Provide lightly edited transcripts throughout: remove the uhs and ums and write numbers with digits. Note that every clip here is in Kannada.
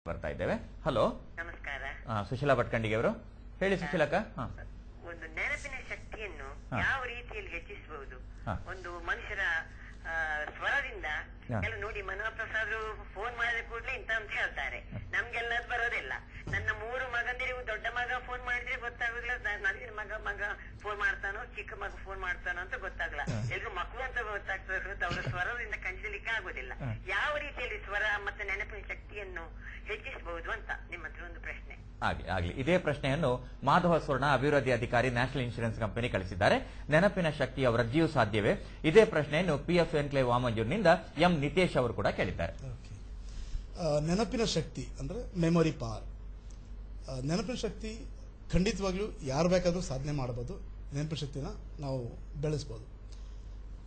ಬರ್ತಾ ಇದ್ದೇವೆ. ಹಲೋ, ನಮಸ್ಕಾರ. ಸುಶೀಲಾ ಭಟ್ಕಂಡಿಗೆ ಅವರು ಹೇಳಿ. ಸುಶೀಲಕ್ಕ, ಒಂದು ನೆನಪಿನ ಶಕ್ತಿಯನ್ನು ಯಾವ ರೀತಿಯಲ್ಲಿ ಹೆಚ್ಚಿಸಬಹುದು? ಒಂದು ಮನುಷ್ಯರ ಸ್ವರದಿಂದ ಎಲ್ಲ ನೋಡಿ, ಮನೋಪ್ರಸಾದ್ರು ಫೋನ್ ಮಾಡಿದ ಕೂಡಲೇ ಇಂತ ಅಂತ ಹೇಳ್ತಾರೆ. ನಮ್ಗೆಲ್ಲ ಅದು ಬರೋದಿಲ್ಲ. ನನ್ನ 3 ಮಗಂದಿರಿಗೂ ದೊಡ್ಡ ಮಗ ಫೋನ್ ಮಾಡಿದ್ರೆ ಗೊತ್ತಾಗುದಿಲ್ಲ, ನನಗೆ ಮಗ ಫೋನ್ ಮಾಡ್ತಾನೋ ಚಿಕ್ಕ ಮಗ ಫೋನ್ ಮಾಡ್ತಾನೋ ಅಂತ ಗೊತ್ತಾಗಲ್ಲ. ಎಲ್ರು ಮಕ್ಕಳು ಅಂತ ಗೊತ್ತಾಗ್ತದೆ ಹೊರತು ಅವರ ಸ್ವರದಿಂದ ಕಂಡಿಲಿಕ್ಕೆ ಆಗೋದಿಲ್ಲ. ಯಾವ ರೀತಿಯಲ್ಲಿ ಸ್ವರ ಮತ್ತೆ ನೆನಪಿನ ಶಕ್ತಿಯನ್ನು ಹೆಚ್ಚಿಸಬಹುದು ಅಂತ ನಿಮ್ಮ ಹತ್ರ ಒಂದು ಪ್ರಶ್ನೆ. ಆಗ್ಲಿ. ಇದೇ ಪ್ರಶ್ನೆಯನ್ನು ಮಾಧವ ಸ್ವರ್ಣ ಅಭಿವೃದ್ಧಿ ಅಧಿಕಾರಿ ನ್ಯಾಷನಲ್ ಇನ್ಶೂರೆನ್ಸ್ ಕಂಪನಿ ಕಳಿಸಿದ್ದಾರೆ. ನೆನಪಿನ ಶಕ್ತಿಯ ವೃದ್ಧಿಯೂ ಸಾಧ್ಯವೇ? ಇದೇ ಪ್ರಶ್ನೆಯನ್ನು ಪಿಎಫ್ ಎನ್ಕ್ಲೇವ್ ವಾಮಂಜೂರಿನಿಂದ ಎಂ ನಿತೇಶ್ ಅವರು ಕೂಡ ಕೇಳಿದ್ದಾರೆ. ನೆನಪಿನ ಶಕ್ತಿ ಅಂದ್ರೆ ಮೆಮೊರಿ ಪವರ್. ನೆನಪಿನ ಶಕ್ತಿ ಖಂಡಿತವಾಗ್ಲೂ ಯಾರು ಬೇಕಾದ್ರೂ ಸಾಧನೆ ಮಾಡಬಹುದು. ನೆನಪಿನ ಶಕ್ತಿನ ನಾವು ಬೆಳೆಸಬಹುದು.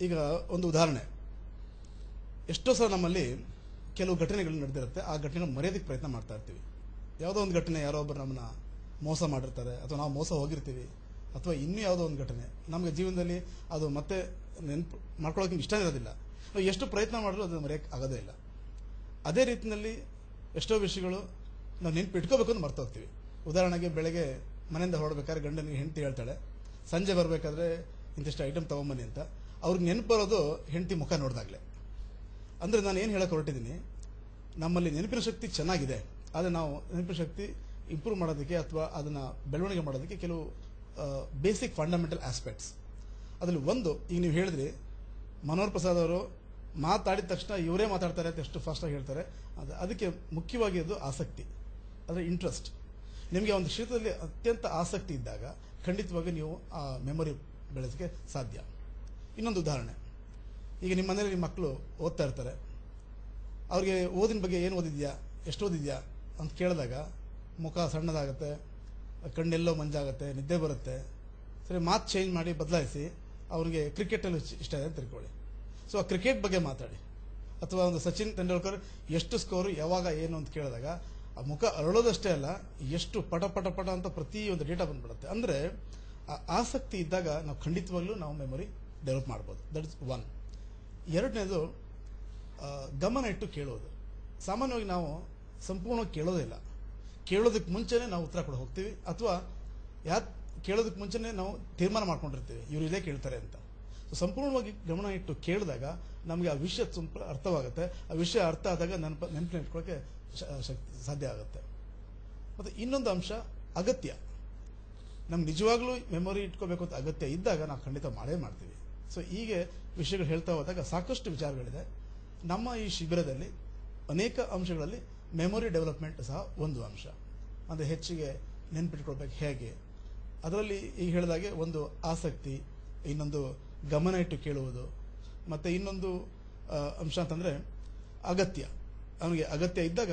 ಈಗ ಒಂದು ಉದಾಹರಣೆ, ಎಷ್ಟೋ ಸಲ ನಮ್ಮಲ್ಲಿ ಕೆಲವು ಘಟನೆಗಳು ನಡೆದಿರುತ್ತೆ. ಆ ಘಟನೆಗಳು ಮರೆಯೋದಕ್ಕೆ ಪ್ರಯತ್ನ ಮಾಡ್ತಾ ಇರ್ತೀವಿ. ಯಾವುದೋ ಒಂದು ಘಟನೆ, ಯಾರೋ ಒಬ್ಬರು ನಮ್ಮನ್ನ ಮೋಸ ಮಾಡಿರ್ತಾರೆ, ಅಥವಾ ನಾವು ಮೋಸ ಹೋಗಿರ್ತೀವಿ, ಅಥವಾ ಇನ್ನೂ ಯಾವುದೋ ಒಂದು ಘಟನೆ ನಮಗೆ ಜೀವನದಲ್ಲಿ ಅದು ಮತ್ತೆ ನೆನಪು ಮಾಡ್ಕೊಳ್ಳೋಕೆ ಇಷ್ಟ ಇರೋದಿಲ್ಲ. ನಾವು ಎಷ್ಟು ಪ್ರಯತ್ನ ಮಾಡಿದ್ರು ಅದನ್ನು ಮರೆಯೋಕ್ಕೆ ಆಗೋದೇ ಇಲ್ಲ. ಅದೇ ರೀತಿಯಲ್ಲಿ ಎಷ್ಟೋ ವಿಷಯಗಳು ನಾವು ನೆನಪು ಇಟ್ಕೋಬೇಕು ಅಂತ ಮರ್ತು ಹೋಗ್ತೀವಿ. ಉದಾಹರಣೆಗೆ, ಬೆಳಗ್ಗೆ ಮನೆಯಿಂದ ಹೊರಡ್ಬೇಕಾದ್ರೆ ಗಂಡನಿಗೆ ಹೆಂಡತಿ ಹೇಳ್ತಾಳೆ, ಸಂಜೆ ಬರಬೇಕಾದ್ರೆ ಇಂತಿಷ್ಟು ಐಟಮ್ ತಗೊಂಬನ್ನಿ ಅಂತ. ಅವ್ರಿಗೆ ನೆನಪು ಬರೋದು ಹೆಂಡತಿ ಮುಖ ನೋಡಿದಾಗಲೇ. ಅಂದರೆ ನಾನು ಏನು ಹೇಳಕ್ಕೆ ಹೊರಟಿದ್ದೀನಿ, ನಮ್ಮಲ್ಲಿ ನೆನಪಿನ ಶಕ್ತಿ ಚೆನ್ನಾಗಿದೆ, ಆದರೆ ನಾವು ನೆನಪಿನ ಶಕ್ತಿ ಇಂಪ್ರೂವ್ ಮಾಡೋದಕ್ಕೆ ಅಥವಾ ಅದನ್ನು ಬೆಳವಣಿಗೆ ಮಾಡೋದಕ್ಕೆ ಕೆಲವು ಬೇಸಿಕ್ ಫಂಡಮೆಂಟಲ್ ಆಸ್ಪೆಕ್ಟ್ಸ್. ಅದರಲ್ಲಿ ಒಂದು, ಈಗ ನೀವು ಹೇಳಿದ್ರಿ, ಮನೋಹರ್ ಪ್ರಸಾದ್ ಅವರು ಮಾತಾಡಿದ ತಕ್ಷಣ ಇವರೇ ಮಾತಾಡ್ತಾರೆ ಅಂತ ಎಷ್ಟು ಫಾಸ್ಟಾಗಿ ಹೇಳ್ತಾರೆ. ಅದಕ್ಕೆ ಮುಖ್ಯವಾಗಿ ಅದು ಆಸಕ್ತಿ, ಅಂದರೆ ಇಂಟ್ರೆಸ್ಟ್. ನಿಮಗೆ ಒಂದು ಕ್ಷೇತ್ರದಲ್ಲಿ ಅತ್ಯಂತ ಆಸಕ್ತಿ ಇದ್ದಾಗ ಖಂಡಿತವಾಗಿ ನೀವು ಆ ಮೆಮೊರಿ ಬೆಳೆಸೋಕ್ಕೆ ಸಾಧ್ಯ. ಇನ್ನೊಂದು ಉದಾಹರಣೆ, ಈಗ ನಿಮ್ಮ ಮನೇಲಿ ನಿಮ್ಮ ಮಕ್ಕಳು ಓದ್ತಾ ಇರ್ತಾರೆ. ಅವ್ರಿಗೆ ಓದಿನ ಬಗ್ಗೆ ಏನು ಓದಿದ್ಯಾ, ಎಷ್ಟು ಓದಿದ್ಯಾ ಅಂತ ಕೇಳಿದಾಗ ಮುಖ ಸಣ್ಣದಾಗುತ್ತೆ, ಕಣ್ಣೆಲ್ಲೋ ಮಂಜಾಗುತ್ತೆ, ನಿದ್ದೆ ಬರುತ್ತೆ. ಸರಿ, ಮಾತು ಚೇಂಜ್ ಮಾಡಿ ಬದಲಾಯಿಸಿ ಅವ್ರಿಗೆ ಕ್ರಿಕೆಟಲ್ಲಿ ಇಷ್ಟ ಇದೆ ಅಂತ ತಿಳ್ಕೊಳ್ಳಿ. ಸೊ ಆ ಕ್ರಿಕೆಟ್ ಬಗ್ಗೆ ಮಾತಾಡಿ. ಅಥವಾ ಒಂದು ಸಚಿನ್ ತೆಂಡೂಲ್ಕರ್ ಎಷ್ಟು ಸ್ಕೋರು, ಯಾವಾಗ, ಏನು ಅಂತ ಕೇಳಿದಾಗ ಆ ಮುಖ ಅರಳೋದಷ್ಟೇ ಅಲ್ಲ, ಎಷ್ಟು ಪಟ ಪಟ ಪಟ ಅಂತ ಪ್ರತಿಯೊಂದು ಡೇಟಾ ಬಂದ್ಬಿಡುತ್ತೆ. ಅಂದರೆ ಆ ಆಸಕ್ತಿ ಇದ್ದಾಗ ನಾವು ಖಂಡಿತವಾಗ್ಲೂ ನಾವು ಮೆಮೊರಿ ಡೆವಲಪ್ ಮಾಡ್ಬೋದು. That is one. ಎರಡನೇದು, ಗಮನ ಇಟ್ಟು ಕೇಳೋದು. ಸಾಮಾನ್ಯವಾಗಿ ನಾವು ಸಂಪೂರ್ಣವಾಗಿ ಕೇಳೋದಿಲ್ಲ. ಕೇಳೋದಕ್ಕೆ ಮುಂಚೆನೇ ನಾವು ಉತ್ತರ ಕೊಡ ಹೋಗ್ತೀವಿ, ಅಥವಾ ಕೇಳೋದಕ್ಕೆ ಮುಂಚೆನೇ ನಾವು ತೀರ್ಮಾನ ಮಾಡ್ಕೊಂಡಿರ್ತೀವಿ ಇವರು ಇದೇ ಕೇಳ್ತಾರೆ ಅಂತ. ಸೊ ಸಂಪೂರ್ಣವಾಗಿ ಗಮನ ಇಟ್ಟು ಕೇಳಿದಾಗ ನಮಗೆ ಆ ವಿಷಯ ಅರ್ಥವಾಗುತ್ತೆ. ಆ ವಿಷಯ ಅರ್ಥ ಆದಾಗ ನೆನಪಿನ ಇಟ್ಕೊಳ್ಳೋಕೆ ಸಾಧ್ಯ ಆಗುತ್ತೆ. ಮತ್ತು ಇನ್ನೊಂದು ಅಂಶ, ಅಗತ್ಯ. ನಮ್ಗೆ ನಿಜವಾಗ್ಲೂ ಮೆಮೊರಿ ಇಟ್ಕೋಬೇಕು ಅಂತ ಅಗತ್ಯ ಇದ್ದಾಗ ನಾವು ಖಂಡಿತ ಮಾಡೇ ಮಾಡ್ತೀವಿ. ಸೊ ಹೀಗೆ ವಿಷಯಗಳು ಹೇಳ್ತಾ ಹೋದಾಗ ಸಾಕಷ್ಟು ವಿಚಾರಗಳಿದೆ. ನಮ್ಮ ಈ ಶಿಬಿರದಲ್ಲಿ ಅನೇಕ ಅಂಶಗಳಲ್ಲಿ ಮೆಮೊರಿ ಡೆವಲಪ್ಮೆಂಟ್ ಸಹ ಒಂದು ಅಂಶ. ಅಂದರೆ ಹೆಚ್ಚಿಗೆ ನೆನಪಿಟ್ಕೊಳ್ಬೇಕು ಹೇಗೆ, ಅದರಲ್ಲಿ ಈಗ ಹೇಳಿದಾಗೆ ಒಂದು ಆಸಕ್ತಿ, ಇನ್ನೊಂದು ಗಮನ ಇಟ್ಟು ಕೇಳುವುದು, ಮತ್ತು ಇನ್ನೊಂದು ಅಂಶ ಅಂತಂದರೆ ಅಗತ್ಯ. ಅವನಿಗೆ ಅಗತ್ಯ ಇದ್ದಾಗ